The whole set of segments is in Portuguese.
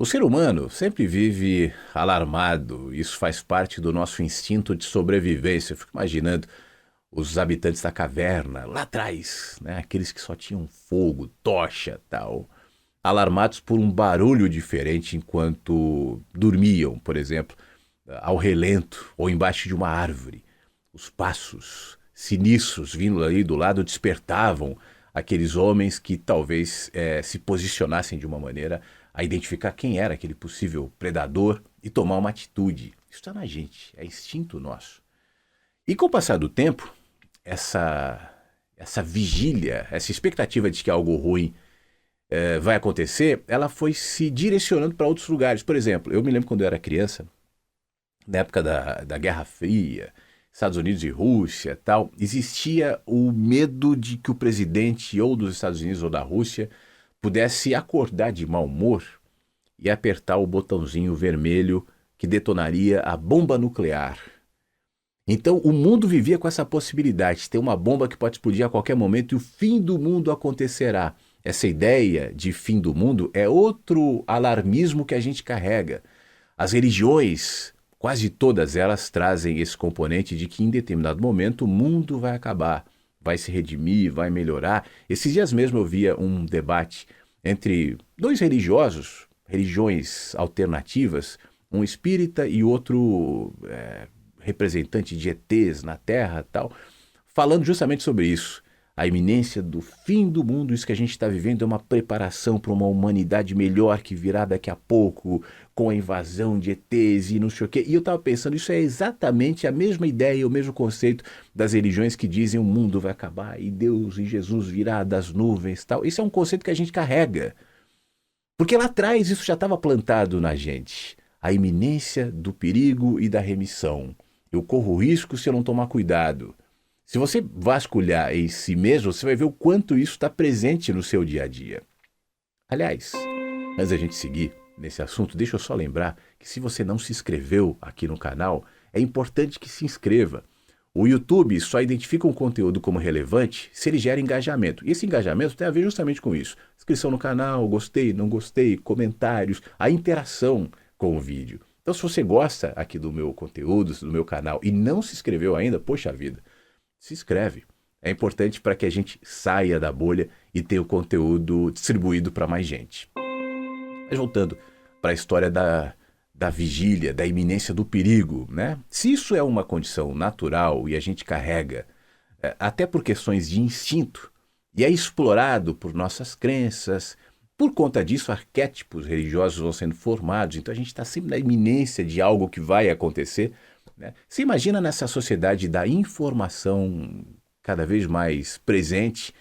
O ser humano sempre vive alarmado, isso faz parte do nosso instinto de sobrevivência. Eu fico imaginando os habitantes da caverna, lá atrás, né? Aqueles que só tinham fogo, tocha, tal, alarmados por um barulho diferente enquanto dormiam, por exemplo, ao relento ou embaixo de uma árvore. Os passos sinistros vindo ali do lado despertavam aqueles homens que talvez se posicionassem de uma maneira a identificar quem era aquele possível predador e tomar uma atitude. Isso está na gente, é instinto nosso. E com o passar do tempo, essa, essa vigília, essa expectativa de que algo ruim vai acontecer, ela foi se direcionando para outros lugares. Por exemplo, eu me lembro quando eu era criança, na época da Guerra Fria, Estados Unidos e Rússia tal, existia o medo de que o presidente ou dos Estados Unidos ou da Rússia pudesse acordar de mau humor e apertar o botãozinho vermelho que detonaria a bomba nuclear. Então o mundo vivia com essa possibilidade de ter uma bomba que pode explodir a qualquer momento e o fim do mundo acontecerá. Essa ideia de fim do mundo é outro alarmismo que a gente carrega. As religiões, quase todas elas, trazem esse componente de que em determinado momento o mundo vai acabar, vai se redimir, vai melhorar. Esses dias mesmo eu via um debate entre dois religiosos, religiões alternativas, um espírita e outro representante de ETs na Terra tal, falando justamente sobre isso. A iminência do fim do mundo, isso que a gente está vivendo é uma preparação para uma humanidade melhor que virá daqui a pouco, com a invasão de ETs e não sei o quê. E eu estava pensando, isso é exatamente a mesma ideia, o mesmo conceito das religiões que dizem o mundo vai acabar e Deus e Jesus virá das nuvens tal. Isso é um conceito que a gente carrega. Porque lá atrás isso já estava plantado na gente. A iminência do perigo e da remissão. Eu corro risco se eu não tomar cuidado. Se você vasculhar em si mesmo, você vai ver o quanto isso está presente no seu dia a dia. Aliás, antes da gente seguir nesse assunto, deixa eu só lembrar que se você não se inscreveu aqui no canal, é importante que se inscreva. O YouTube só identifica um conteúdo como relevante se ele gera engajamento. E esse engajamento tem a ver justamente com isso. Inscrição no canal, gostei, não gostei, comentários, a interação com o vídeo. Então, se você gosta aqui do meu conteúdo, do meu canal e não se inscreveu ainda, poxa vida, se inscreve. É importante para que a gente saia da bolha e tenha o conteúdo distribuído para mais gente. Mas voltando para a história da vigília, da iminência do perigo, né? Se isso é uma condição natural e a gente carrega, até por questões de instinto, e é explorado por nossas crenças, por conta disso, arquétipos religiosos vão sendo formados, então a gente está sempre na iminência de algo que vai acontecer, né? Você imagina nessa sociedade da informação cada vez mais presente,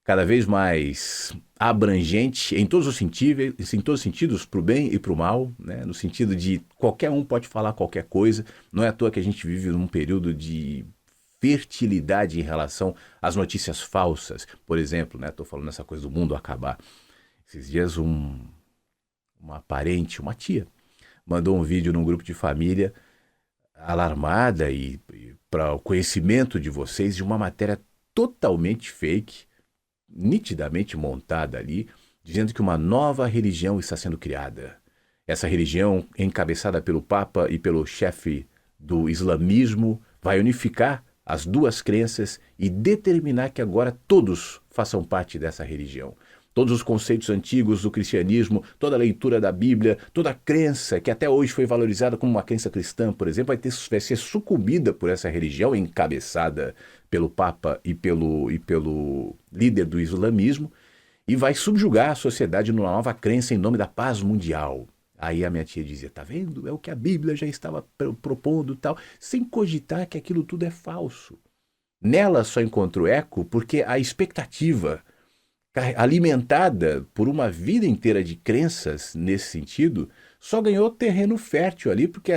cada vez mais abrangente em todos os sentidos, para o bem e para o mal, né? No sentido de qualquer um pode falar qualquer coisa, não é à toa que a gente vive num período de fertilidade em relação às notícias falsas, por exemplo, né? Estou falando essa coisa do mundo acabar. Esses dias uma parente, uma tia, mandou um vídeo num grupo de família alarmada e para o conhecimento de vocês de uma matéria totalmente fake, nitidamente montada ali, dizendo que uma nova religião está sendo criada. Essa religião, encabeçada pelo Papa e pelo chefe do islamismo, vai unificar as duas crenças e determinar que agora todos façam parte dessa religião. Todos os conceitos antigos do cristianismo, toda a leitura da Bíblia, toda a crença que até hoje foi valorizada como uma crença cristã, por exemplo, vai ser sucumbida por essa religião encabeçada pelo Papa e pelo líder do islamismo e vai subjugar a sociedade numa nova crença em nome da paz mundial. Aí a minha tia dizia, tá vendo? É o que a Bíblia já estava propondo tal, sem cogitar que aquilo tudo é falso. Nela só encontro eco porque a expectativa alimentada por uma vida inteira de crenças nesse sentido, só ganhou terreno fértil ali, porque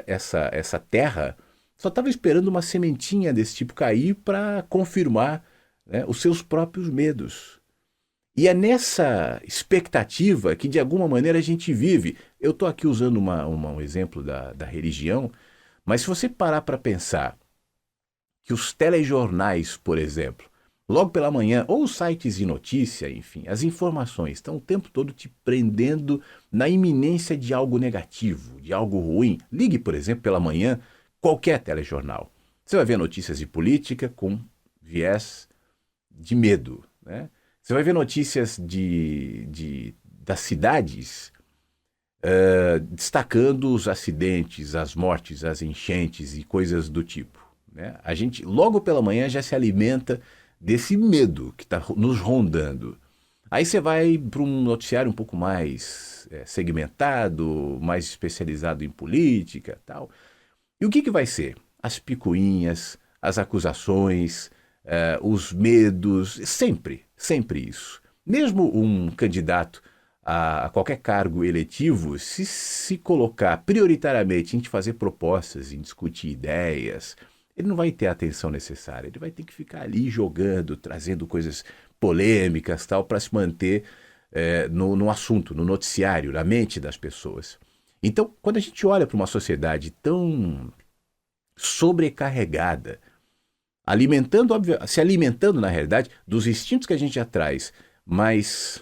essa terra só estava esperando uma sementinha desse tipo cair para confirmar, né, os seus próprios medos. E é nessa expectativa que, de alguma maneira, a gente vive. Eu estou aqui usando um exemplo da religião, mas se você parar para pensar que os telejornais, por exemplo, logo pela manhã, ou os sites de notícia, enfim, as informações estão o tempo todo te prendendo na iminência de algo negativo, de algo ruim. Ligue, por exemplo, pela manhã, qualquer telejornal. Você vai ver notícias de política com viés de medo, né? Você vai ver notícias das cidades destacando os acidentes, as mortes, as enchentes e coisas do tipo, né? A gente, logo pela manhã, já se alimenta desse medo que está nos rondando. Aí você vai para um noticiário um pouco mais segmentado, mais especializado em política e tal. E o que vai ser? As picuinhas, as acusações, os medos, sempre, sempre isso. Mesmo um candidato a qualquer cargo eletivo, se colocar prioritariamente em te fazer propostas, em discutir ideias, ele não vai ter a atenção necessária. Ele vai ter que ficar ali jogando, trazendo coisas polêmicas, tal, para se manter no assunto, no noticiário, na mente das pessoas. Então, quando a gente olha para uma sociedade tão sobrecarregada, se alimentando, na realidade, dos instintos que a gente já traz, mas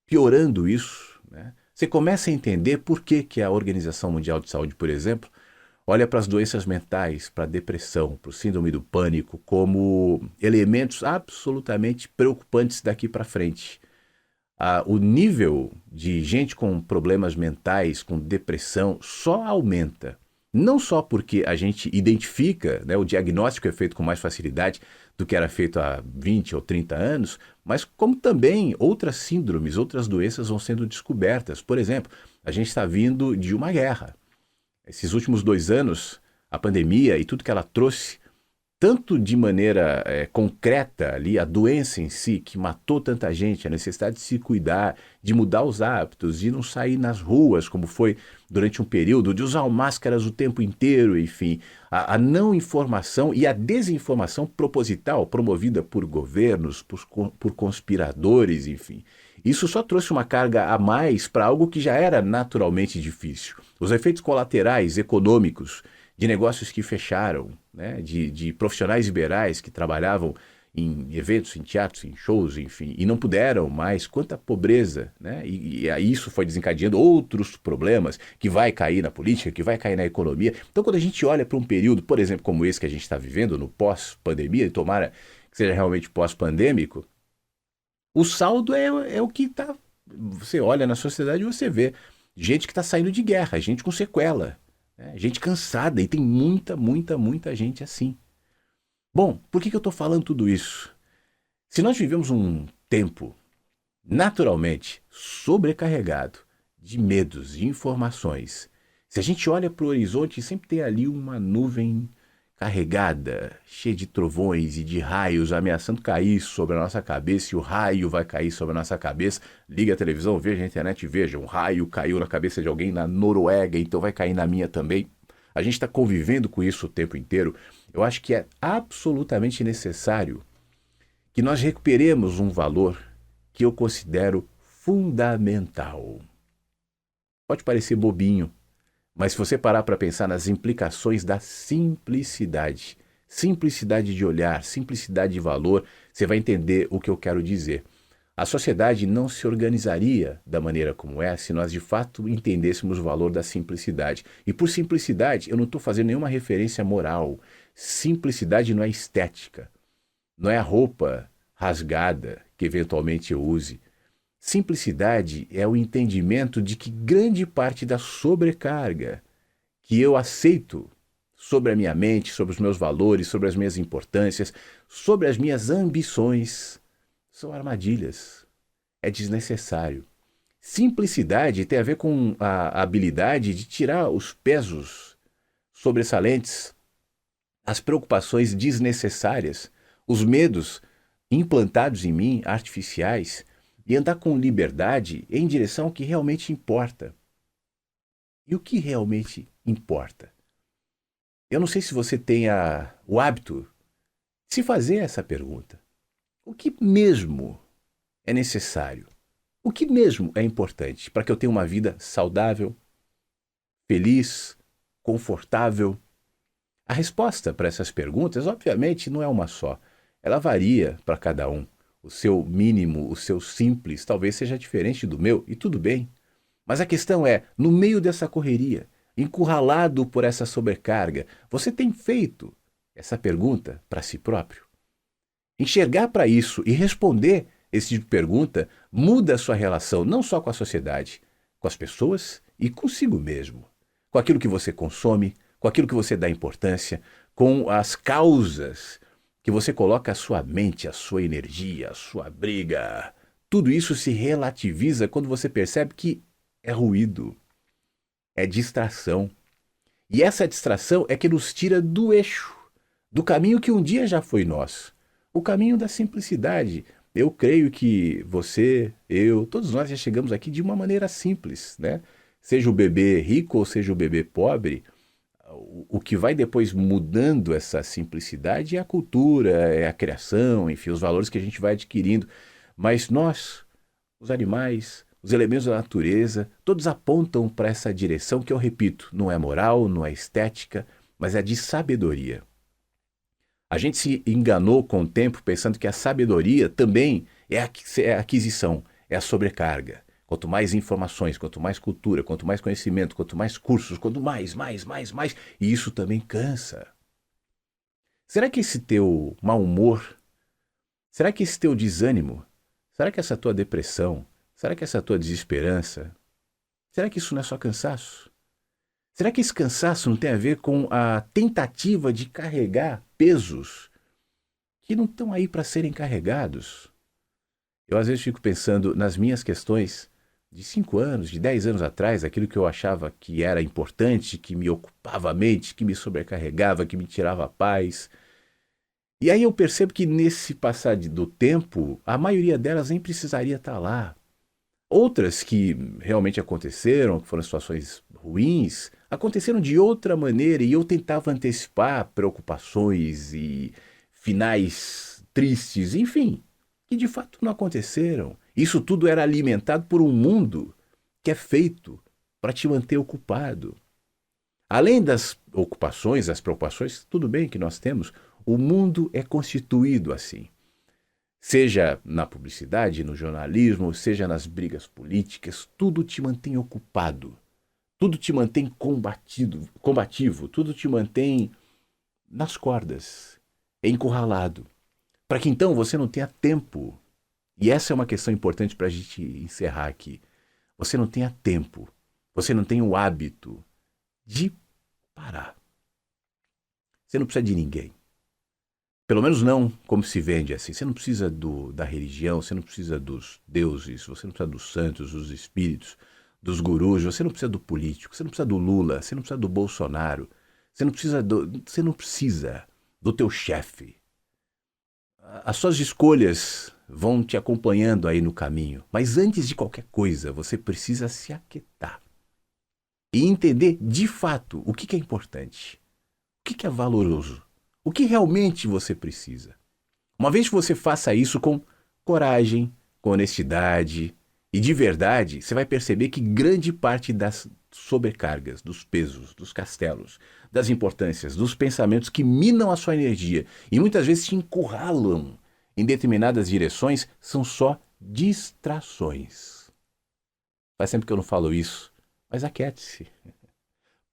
piorando isso, né? Você começa a entender por que a Organização Mundial de Saúde, por exemplo, olha para as doenças mentais, para a depressão, para o síndrome do pânico, como elementos absolutamente preocupantes daqui para frente. O nível de gente com problemas mentais, com depressão, só aumenta. Não só porque a gente identifica, né, o diagnóstico é feito com mais facilidade do que era feito há 20 ou 30 anos, mas como também outras síndromes, outras doenças vão sendo descobertas. Por exemplo, a gente está vindo de uma guerra. Esses últimos 2 anos, a pandemia e tudo que ela trouxe, tanto de maneira concreta ali, a doença em si, que matou tanta gente, a necessidade de se cuidar, de mudar os hábitos, de não sair nas ruas, como foi durante um período, de usar máscaras o tempo inteiro, enfim, a não informação e a desinformação proposital, promovida por governos, por conspiradores, enfim. Isso só trouxe uma carga a mais para algo que já era naturalmente difícil. Os efeitos colaterais econômicos de negócios que fecharam, né? de profissionais liberais que trabalhavam em eventos, em teatros, em shows, enfim, e não puderam mais, quanta pobreza, né? E aí isso foi desencadeando outros problemas que vai cair na política, que vai cair na economia. Então, quando a gente olha para um período, por exemplo, como esse que a gente está vivendo, no pós-pandemia, e tomara que seja realmente pós-pandêmico, o saldo é o que está. Você olha na sociedade e você vê gente que está saindo de guerra, gente com sequela, né? Gente cansada, e tem muita, muita, muita gente assim. Bom, por que eu estou falando tudo isso? Se nós vivemos um tempo naturalmente sobrecarregado de medos, de informações, se a gente olha para o horizonte, sempre tem ali uma nuvem carregada, cheia de trovões e de raios ameaçando cair sobre a nossa cabeça, e o raio vai cair sobre a nossa cabeça. Liga a televisão, veja a internet, veja, um raio caiu na cabeça de alguém na Noruega, então vai cair na minha também. A gente está convivendo com isso o tempo inteiro. Eu acho que é absolutamente necessário que nós recuperemos um valor que eu considero fundamental. Pode parecer bobinho, mas se você parar para pensar nas implicações da simplicidade, simplicidade de olhar, simplicidade de valor, você vai entender o que eu quero dizer. A sociedade não se organizaria da maneira como é se nós de fato entendêssemos o valor da simplicidade. E por simplicidade, eu não estou fazendo nenhuma referência moral. Simplicidade não é estética, não é a roupa rasgada que eventualmente eu use. Simplicidade é o entendimento de que grande parte da sobrecarga que eu aceito sobre a minha mente, sobre os meus valores, sobre as minhas importâncias, sobre as minhas ambições, são armadilhas. É desnecessário. Simplicidade tem a ver com a habilidade de tirar os pesos sobressalentes, as preocupações desnecessárias, os medos implantados em mim, artificiais, e andar com liberdade em direção ao que realmente importa. E o que realmente importa? Eu não sei se você tem o hábito de se fazer essa pergunta. O que mesmo é necessário? O que mesmo é importante para que eu tenha uma vida saudável, feliz, confortável? A resposta para essas perguntas, obviamente, não é uma só. ela varia para cada um. O seu mínimo, o seu simples, talvez seja diferente do meu, e tudo bem. Mas a questão é, no meio dessa correria, encurralado por essa sobrecarga, você tem feito essa pergunta para si próprio? Enxergar para isso e responder esse tipo de pergunta muda a sua relação não só com a sociedade, com as pessoas e consigo mesmo. Com aquilo que você consome, com aquilo que você dá importância, com as causas que você coloca a sua mente, a sua energia, a sua briga. Tudo isso se relativiza quando você percebe que é ruído, é distração. E essa distração é que nos tira do eixo, do caminho que um dia já foi nosso, o caminho da simplicidade. Eu creio que você, eu, todos nós já chegamos aqui de uma maneira simples, né? Seja o bebê rico ou seja o bebê pobre, o que vai depois mudando essa simplicidade é a cultura, é a criação, enfim, os valores que a gente vai adquirindo. Mas nós, os animais, os elementos da natureza, todos apontam para essa direção que eu repito, não é moral, não é estética, mas é de sabedoria. A gente se enganou com o tempo pensando que a sabedoria também é a aquisição, é a sobrecarga. Quanto mais informações, quanto mais cultura, quanto mais conhecimento, quanto mais cursos, quanto mais, e isso também cansa. Será que esse teu mau humor, será que esse teu desânimo, será que essa tua depressão, será que essa tua desesperança, será que isso não é só cansaço? Será que esse cansaço não tem a ver com a tentativa de carregar pesos que não estão aí para serem carregados? Eu às vezes fico pensando nas minhas questões de 5 anos, de 10 anos atrás, aquilo que eu achava que era importante, que me ocupava a mente, que me sobrecarregava, que me tirava a paz. E aí eu percebo que nesse passar do tempo, a maioria delas nem precisaria estar lá. Outras que realmente aconteceram, que foram situações ruins, aconteceram de outra maneira e eu tentava antecipar preocupações e finais tristes, enfim, que de fato não aconteceram. Isso tudo era alimentado por um mundo que é feito para te manter ocupado. Além das ocupações, das preocupações, tudo bem que nós temos, o mundo é constituído assim. Seja na publicidade, no jornalismo, seja nas brigas políticas, tudo te mantém ocupado, tudo te mantém combativo, tudo te mantém nas cordas, encurralado, para que então você não tenha tempo. E essa é uma questão importante para a gente encerrar aqui. Você não tenha tempo, você não tem o hábito de parar. Você não precisa de ninguém. Pelo menos não como se vende assim. Você não precisa da religião, você não precisa dos deuses, você não precisa dos santos, dos espíritos, dos gurus, você não precisa do político, você não precisa do Lula, você não precisa do Bolsonaro, você não precisa do teu chefe. As suas escolhas vão te acompanhando aí no caminho, mas antes de qualquer coisa, você precisa se aquietar e entender de fato o que é importante, o que é valoroso. O que realmente você precisa? Uma vez que você faça isso com coragem, com honestidade e de verdade, você vai perceber que grande parte das sobrecargas, dos pesos, dos castelos, das importâncias, dos pensamentos que minam a sua energia e muitas vezes te encurralam em determinadas direções são só distrações. Faz tempo que eu não falo isso, mas aquiete-se.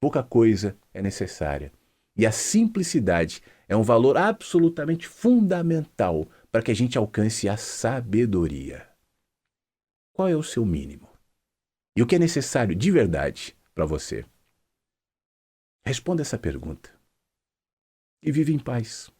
Pouca coisa é necessária. E a simplicidade é um valor absolutamente fundamental para que a gente alcance a sabedoria. Qual é o seu mínimo? E o que é necessário de verdade para você? Responda essa pergunta e vive em paz.